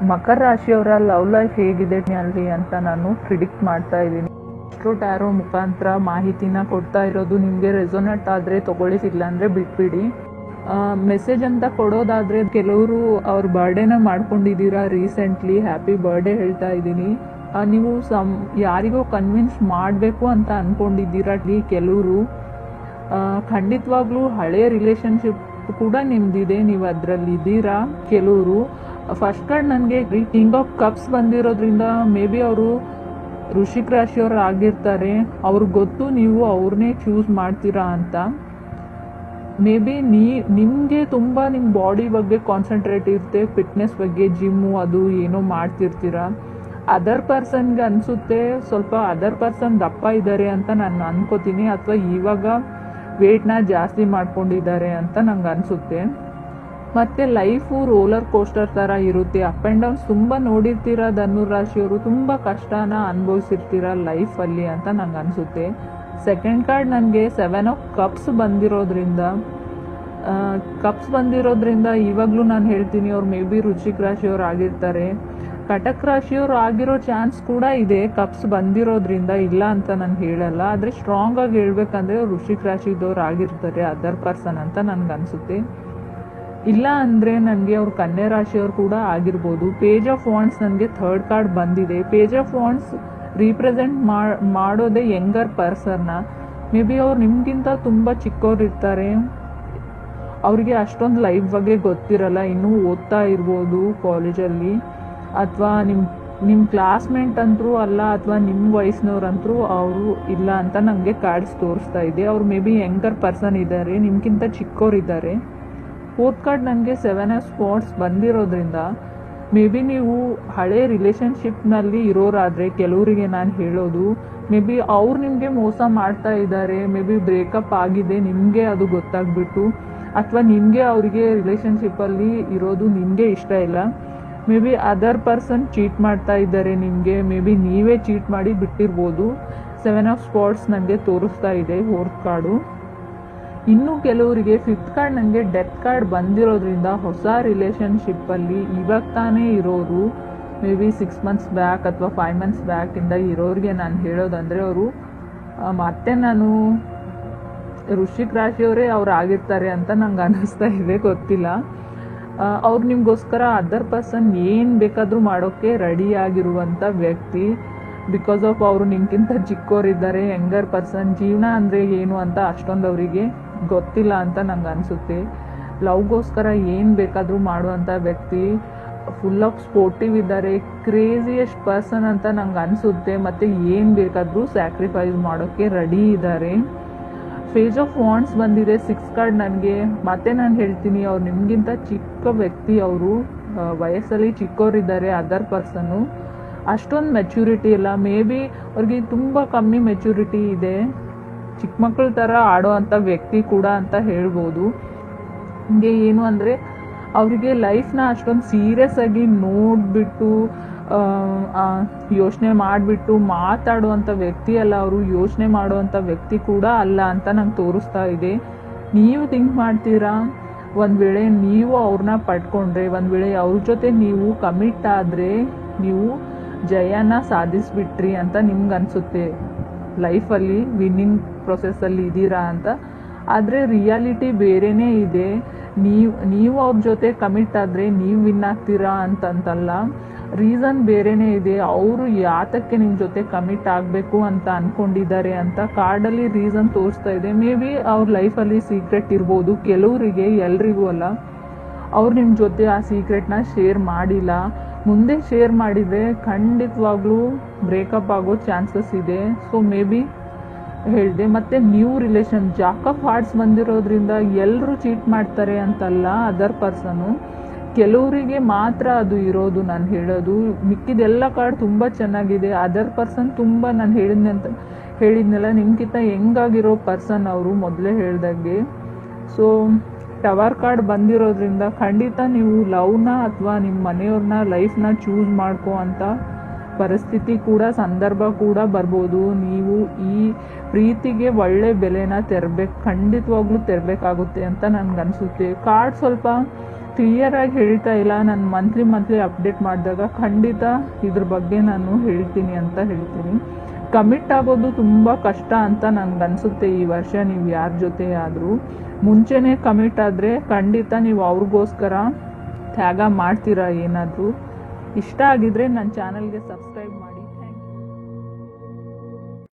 ಮಕರ ರಾಶಿಯವರ love life ಹೇಗಿದೆ ಅಲ್ಲಿ ಅಂತ ನಾನು ಪ್ರಿಡಿಕ್ಟ್ ಮಾಡ್ತಾ ಇದ್ದೀನಿ. ಅಸ್ಟ್ರೋ ಟ್ಯಾರೋ ಮುಖಾಂತರ ಮಾಹಿತಿನ ಕೊಡ್ತಾ ಇರೋದು. ನಿಮಗೆ ರೆಸೊನೇಟ್ ಆದರೆ ತಗೊಳ್ಳಿ, ಇಲ್ಲ ಅಂದರೆ ಬಿಟ್ಬಿಡಿ. ಮೆಸೇಜ್ ಅಂತ ಕೊಡೋದಾದರೆ ಕೆಲವರು ಅವ್ರ ಬರ್ಡೇನ ಮಾಡ್ಕೊಂಡಿದ್ದೀರಾ ರೀಸೆಂಟ್ಲಿ, ಹ್ಯಾಪಿ ಬರ್ಡೇ ಹೇಳ್ತಾ ಇದ್ದೀನಿ. ನೀವು ಯಾರಿಗೋ ಕನ್ವಿನ್ಸ್ ಮಾಡಬೇಕು ಅಂತ ಅಂದ್ಕೊಂಡಿದ್ದೀರಾ. ಕೆಲವರು ಖಂಡಿತವಾಗ್ಲೂ ಹಳೆಯ ರಿಲೇಷನ್ಶಿಪ್ ಕೂಡ ನಿಮ್ದಿದೆ, ನೀವು ಅದರಲ್ಲಿ ಇದ್ದೀರಾ. ಕೆಲವರು ಫಸ್ಟ್ ಕಾರ್ಡ್ ನನಗೆ ಕಿಂಗ್ ಆಫ್ ಕಪ್ಸ್ ಬಂದಿರೋದ್ರಿಂದ ಮೇ ಬಿ ಅವರು ವೃಶ್ಚಿಕ ರಾಶಿಯವರು ಆಗಿರ್ತಾರೆ. ಅವ್ರಿಗೆ ಗೊತ್ತು ನೀವು ಅವ್ರನ್ನೇ ಚೂಸ್ ಮಾಡ್ತೀರಾ ಅಂತ. ಮೇ ಬಿ ನಿಮಗೆ ತುಂಬ ನಿಮ್ಮ ಬಾಡಿ ಬಗ್ಗೆ ಕಾನ್ಸಂಟ್ರೇಟ್ ಇರುತ್ತೆ, ಫಿಟ್ನೆಸ್ ಬಗ್ಗೆ, ಜಿಮ್ಮು ಅದು ಏನೋ ಮಾಡ್ತಿರ್ತೀರ. ಅದರ್ ಪರ್ಸನ್ಗೆ ಅನಿಸುತ್ತೆ ಸ್ವಲ್ಪ ಅದರ್ ಪರ್ಸನ್ ದಪ್ಪ ಇದ್ದಾರೆ ಅಂತ ನಾನು ಅನ್ಕೋತೀನಿ, ಅಥವಾ ಇವಾಗ ವೇಟ್ನ ಜಾಸ್ತಿ ಮಾಡ್ಕೊಂಡಿದ್ದಾರೆ ಅಂತ ನಂಗೆ ಅನಿಸುತ್ತೆ. ಮತ್ತು ಲೈಫು ರೋಲರ್ ಕೋಸ್ಟರ್ ಥರ ಇರುತ್ತೆ, ಅಪ್ ಆ್ಯಂಡ್ ಡೌನ್ಸ್ ತುಂಬ ನೋಡಿರ್ತೀರ. ಧನುರಾಶಿಯವರು ತುಂಬ ಕಷ್ಟನ ಅನುಭವಿಸಿರ್ತೀರ ಲೈಫಲ್ಲಿ ಅಂತ ನಂಗೆ ಅನಿಸುತ್ತೆ. ಸೆಕೆಂಡ್ ಕಾರ್ಡ್ ನನಗೆ 7 ಆಫ್ ಕಪ್ಸ್ ಬಂದಿರೋದ್ರಿಂದ ಇವಾಗಲೂ ನಾನು ಹೇಳ್ತೀನಿ ಅವ್ರು ಮೇ ಬಿ ವೃಶ್ಚಿಕ ರಾಶಿಯವ್ರು ಆಗಿರ್ತಾರೆ. ಕಟಕ್ ರಾಶಿಯವ್ರು ಆಗಿರೋ ಚಾನ್ಸ್ ಕೂಡ ಇದೆ ಕಪ್ಸ್ ಬಂದಿರೋದ್ರಿಂದ, ಇಲ್ಲ ಅಂತ ನಾನು ಹೇಳಲ್ಲ. ಆದರೆ ಸ್ಟ್ರಾಂಗ್ ಆಗಿ ಹೇಳ್ಬೇಕಂದ್ರೆ ಅವ್ರು ವೃಶ್ಚಿಕ ರಾಶಿದವ್ರು ಆಗಿರ್ತಾರೆ ಅದರ್ ಪರ್ಸನ್ ಅಂತ ನನಗನ್ಸುತ್ತೆ. ಇಲ್ಲ ಅಂದರೆ ನನಗೆ ಅವ್ರು ಕನ್ಯಾ ರಾಶಿಯವ್ರು ಕೂಡ ಆಗಿರ್ಬೋದು. ಪೇಜ್ ಆಫ್ ವಾಂಡ್ಸ್ ನನಗೆ ಥರ್ಡ್ ಕಾರ್ಡ್ ಬಂದಿದೆ. ಪೇಜ್ ಆಫ್ ವಾಂಡ್ಸ್ ರೀಪ್ರೆಸೆಂಟ್ ಮಾಡೋದೇ ಯಂಗರ್ ಪರ್ಸನ್ನ. ಮೇ ಬಿ ಅವ್ರು ನಿಮಗಿಂತ ತುಂಬ ಚಿಕ್ಕವ್ರು ಇರ್ತಾರೆ, ಅವರಿಗೆ ಅಷ್ಟೊಂದು ಲೈಫ್ ಬಗ್ಗೆ ಗೊತ್ತಿರಲ್ಲ, ಇನ್ನೂ ಓದ್ತಾ ಇರ್ಬೋದು ಕಾಲೇಜಲ್ಲಿ, ಅಥವಾ ನಿಮ್ಮ ಕ್ಲಾಸ್ಮೇಟ್ ಅಂತರೂ ಅಲ್ಲ, ಅಥವಾ ನಿಮ್ಮ ವಯಸ್ಸಿನವ್ರಂತರೂ ಅವರು ಇಲ್ಲ ಅಂತ ನನಗೆ ಕಾರ್ಡ್ಸ್ ತೋರಿಸ್ತಾ ಇದೆ. ಅವ್ರು ಮೇ ಬಿ ಯಂಗರ್ ಪರ್ಸನ್ ಇದ್ದಾರೆ, ನಿಮ್ಗಿಂತ ಚಿಕ್ಕವರಿದ್ದಾರೆ. ಫೋರ್ತ್ ಕಾರ್ಡ್ ನನಗೆ 7 ಆಫ್ ಸ್ಪಾಟ್ಸ್ ಬಂದಿರೋದ್ರಿಂದ ಮೇ ಬಿ ನೀವು ಹಳೆ ರಿಲೇಷನ್ಶಿಪ್ನಲ್ಲಿ ಇರೋರಾದರೆ ಕೆಲವರಿಗೆ ನಾನು ಹೇಳೋದು, ಮೇ ಬಿ ಅವ್ರು ನಿಮಗೆ ಮೋಸ ಮಾಡ್ತಾ ಇದ್ದಾರೆ, ಮೇ ಬಿ ಬ್ರೇಕಪ್ ಆಗಿದೆ, ನಿಮಗೆ ಅದು ಗೊತ್ತಾಗ್ಬಿಟ್ಟು, ಅಥವಾ ನಿಮಗೆ ಅವರಿಗೆ ರಿಲೇಷನ್ಶಿಪ್ಪಲ್ಲಿ ಇರೋದು ನಿಮಗೆ ಇಷ್ಟ ಇಲ್ಲ. Maybe other person cheat ಮಾಡ್ತಾ ಇದ್ದಾರೆ ನಿಮಗೆ, ಮೇ ಬಿ ನೀವೇ ಚೀಟ್ ಮಾಡಿ ಬಿಟ್ಟಿರ್ಬೋದು. 7 ಆಫ್ ಸ್ಪಾಟ್ಸ್ ನನಗೆ ತೋರಿಸ್ತಾ ಇದೆ ಫೋರ್ತ್ ಕಾರ್ಡು. ಇನ್ನು ಕೆಲವರಿಗೆ ಫಿಫ್ತ್ ಕಾರ್ಡ್ ನನಗೆ ಡೆತ್ ಕಾರ್ಡ್ ಬಂದಿರೋದ್ರಿಂದ ಹೊಸ ರಿಲೇಷನ್ಶಿಪ್ಪಲ್ಲಿ ಇವಾಗ ತಾನೇ ಇರೋರು, ಮೇ ಬಿ 6 ಮಂತ್ಸ್ ಬ್ಯಾಕ್ ಅಥವಾ 5 ಮಂತ್ಸ್ ಬ್ಯಾಕಿಂದ ಇರೋರಿಗೆ ನಾನು ಹೇಳೋದಂದರೆ ಅವರು ಮತ್ತೆ ನಾನು ವೃಶ್ಚಿಕ ರಾಶಿಯವರೇ ಅವ್ರು ಆಗಿರ್ತಾರೆ ಅಂತ ನಂಗೆ ಅನ್ನಿಸ್ತಾ ಇದೆ, ಗೊತ್ತಿಲ್ಲ. ಅವ್ರು ನಿಮಗೋಸ್ಕರ ಅದರ್ ಪರ್ಸನ್ ಏನು ಬೇಕಾದರೂ ಮಾಡೋಕ್ಕೆ ರೆಡಿಯಾಗಿರುವಂಥ ವ್ಯಕ್ತಿ. ಬಿಕಾಸ್ ಆಫ್ ಅವರು ನಿಮ್ಗಿಂತ ಚಿಕ್ಕವರಿದ್ದಾರೆ, ಯಂಗರ್ ಪರ್ಸನ್. ಜೀವನ ಅಂದರೆ ಏನು ಅಂತ ಅಷ್ಟೊಂದು ಅವರಿಗೆ ಗೊತ್ತಿಲ್ಲ ಅಂತ ನಂಗೆ ಅನಿಸುತ್ತೆ. ಲವ್ಗೋಸ್ಕರ ಏನು ಬೇಕಾದರೂ ಮಾಡುವಂಥ ವ್ಯಕ್ತಿ, ಫುಲ್ ಆಫ್ ಸ್ಪೋರ್ಟಿವ್ ಇದ್ದಾರೆ, ಕ್ರೇಜಿಯೆಸ್ಟ್ ಪರ್ಸನ್ ಅಂತ ನಂಗೆ ಅನಿಸುತ್ತೆ. ಮತ್ತು ಏನು ಬೇಕಾದರೂ ಸ್ಯಾಕ್ರಿಫೈಸ್ ಮಾಡೋಕ್ಕೆ ರೆಡಿ ಇದ್ದಾರೆ. ಪೇಜ್ ಆಫ್ ವಾಂಡ್ಸ್ ಬಂದಿದೆ 6 ಕಾರ್ಡ್ ನನಗೆ. ಮತ್ತೆ ನಾನು ಹೇಳ್ತೀನಿ, ಅವ್ರು ನಿಮಗಿಂತ ಚಿಕ್ಕ ವ್ಯಕ್ತಿ, ಅವರು ವಯಸ್ಸಲ್ಲಿ ಚಿಕ್ಕವರಿದ್ದಾರೆ ಅದರ್ ಪರ್ಸನ್ನು. ಅಷ್ಟೊಂದು ಮೆಚ್ಯೂರಿಟಿ ಇಲ್ಲ, ಮೇ ಬಿ ಅವ್ರಿಗೆ ತುಂಬ ಕಮ್ಮಿ ಮೆಚ್ಯೂರಿಟಿ ಇದೆ, ಚಿಕ್ಕ ಮಕ್ಕಳ ಥರ ಆಡೋ ಅಂಥ ವ್ಯಕ್ತಿ ಕೂಡ ಅಂತ ಹೇಳ್ಬೋದು. ಹೀಗೆ ಏನು ಅಂದರೆ ಅವರಿಗೆ ಲೈಫ್ನ ಅಷ್ಟೊಂದು ಸೀರಿಯಸ್ ಆಗಿ ನೋಡಿಬಿಟ್ಟು ಯೋಚನೆ ಮಾಡಿಬಿಟ್ಟು ಮಾತಾಡುವಂಥ ವ್ಯಕ್ತಿ ಅಲ್ಲ ಅವರು, ಯೋಚನೆ ಮಾಡುವಂಥ ವ್ಯಕ್ತಿ ಕೂಡ ಅಲ್ಲ ಅಂತ ನಂಗೆ ತೋರಿಸ್ತಾ ಇದೆ. ನೀವು ಥಿಂಕ್ ಮಾಡ್ತೀರಾ, ಒಂದು ವೇಳೆ ನೀವು ಅವ್ರನ್ನ ಪಡ್ಕೊಂಡ್ರೆ, ಒಂದು ವೇಳೆ ಅವ್ರ ಜೊತೆ ನೀವು ಕಮಿಟ್ ಆದರೆ ನೀವು ಜಯನ ಸಾಧಿಸ್ಬಿಟ್ರಿ ಅಂತ ನಿಮ್ಗೆ ಅನಿಸುತ್ತೆ, ಲೈಫಲ್ಲಿ ವಿನ್ನಿಂಗ್ ಪ್ರೊಸೆಸ್ಸಲ್ಲಿ ಇದ್ದೀರಾ ಅಂತ. ಆದರೆ ರಿಯಾಲಿಟಿ ಬೇರೆಯೇ ಇದೆ. ನೀವು ಅವ್ರ ಜೊತೆ ಕಮಿಟ್ ಆದರೆ ನೀವು ವಿನ್ ಆಗ್ತೀರಾ ಅಂತಂತಲ್ಲ, ರೀಸನ್ ಬೇರೆಯೇ ಇದೆ. ಅವರು ಯಾತಕ್ಕೆ ನಿಮ್ಮ ಜೊತೆ ಕಮಿಟ್ ಆಗಬೇಕು ಅಂತ ಅಂದ್ಕೊಂಡಿದ್ದಾರೆ ಅಂತ ಕಾರ್ಡಲ್ಲಿ ರೀಸನ್ ತೋರಿಸ್ತಾ ಇದೆ. ಮೇ ಬಿ ಅವ್ರ ಲೈಫಲ್ಲಿ ಸೀಕ್ರೆಟ್ ಇರ್ಬೋದು, ಕೆಲವರಿಗೆ, ಎಲ್ರಿಗೂ ಅಲ್ಲ. ಅವ್ರು ನಿಮ್ಮ ಜೊತೆ ಆ ಸೀಕ್ರೆಟ್ನ ಶೇರ್ ಮಾಡಿಲ್ಲ, ಮುಂದೆ ಶೇರ್ ಮಾಡಿದರೆ ಖಂಡಿತವಾಗ್ಲೂ ಬ್ರೇಕಪ್ ಆಗೋ ಚಾನ್ಸಸ್ ಇದೆ. ಸೊ ಮೇ ಬಿ ಹೇಳಿದೆ. ಮತ್ತು new relation jack of hearts ಬಂದಿರೋದ್ರಿಂದ ಎಲ್ಲರೂ ಚೀಟ್ ಮಾಡ್ತಾರೆ ಅಂತಲ್ಲ ಅದರ್ ಪರ್ಸನು, ಕೆಲವರಿಗೆ ಮಾತ್ರ ಅದು ಇರೋದು ನಾನು ಹೇಳೋದು. ಮಿಕ್ಕಿದೆಲ್ಲ ಕಾರ್ಡ್ ತುಂಬ ಚೆನ್ನಾಗಿದೆ. ಅದರ್ ಪರ್ಸನ್ ತುಂಬ ನಾನು ಹೇಳಿದ್ನೆಲ್ಲ ನಿಮ್ಗಿಂತ ಹೆಂಗಾಗಿರೋ ಪರ್ಸನ್ ಅವರು, ಮೊದಲೇ ಹೇಳ್ದಂಗೆ. ಸೊ ಟವರ್ ಕಾರ್ಡ್ ಬಂದಿರೋದ್ರಿಂದ ಖಂಡಿತ ನೀವು ಲವ್ನ ಅಥವಾ ನಿಮ್ಮ ಮನೆಯವ್ರನ್ನ ಲೈಫ್ನ ಚೂಸ್ ಮಾಡ್ಕೋ ಅಂತ ಪರಿಸ್ಥಿತಿ ಕೂಡ, ಸಂದರ್ಭ ಕೂಡ ಬರ್ಬೋದು. ನೀವು ಈ ಪ್ರೀತಿಗೆ ಒಳ್ಳೆ ಬೆಲೆನ ಖಂಡಿತವಾಗ್ಲೂ ತೆರಬೇಕಾಗುತ್ತೆ ಅಂತ ನನಗನ್ಸುತ್ತೆ. ಕಾರ್ಡ್ ಸ್ವಲ್ಪ ಕ್ಲಿಯರಾಗಿ ಹೇಳ್ತಾ ಇಲ್ಲ. ನಾನು ಮಂತ್ಲಿ ಅಪ್ಡೇಟ್ ಮಾಡಿದಾಗ ಖಂಡಿತ ಇದ್ರ ಬಗ್ಗೆ ನಾನು ಹೇಳ್ತೀನಿ ಅಂತ ಹೇಳ್ತೀನಿ. ಕಮಿಟ್ ಆಗೋದು ತುಂಬ ಕಷ್ಟ ಅಂತ ನನಗನ್ಸುತ್ತೆ ಈ ವರ್ಷ. ನೀವು ಯಾರ ಜೊತೆ ಆದರೂ ಮುಂಚೆನೇ ಕಮಿಟ್ ಆದರೆ ಖಂಡಿತ ನೀವು ಅವ್ರಿಗೋಸ್ಕರ ತ್ಯಾಗ ಮಾಡ್ತೀರಾ ಏನಾದರೂ. ಇಷ್ಟ ಆಗಿದ್ರೆ ನನ್ನ ಚಾನಲ್ಗೆ ಸಬ್ಸ್ಕ್ರೈಬ್ ಮಾಡಿ.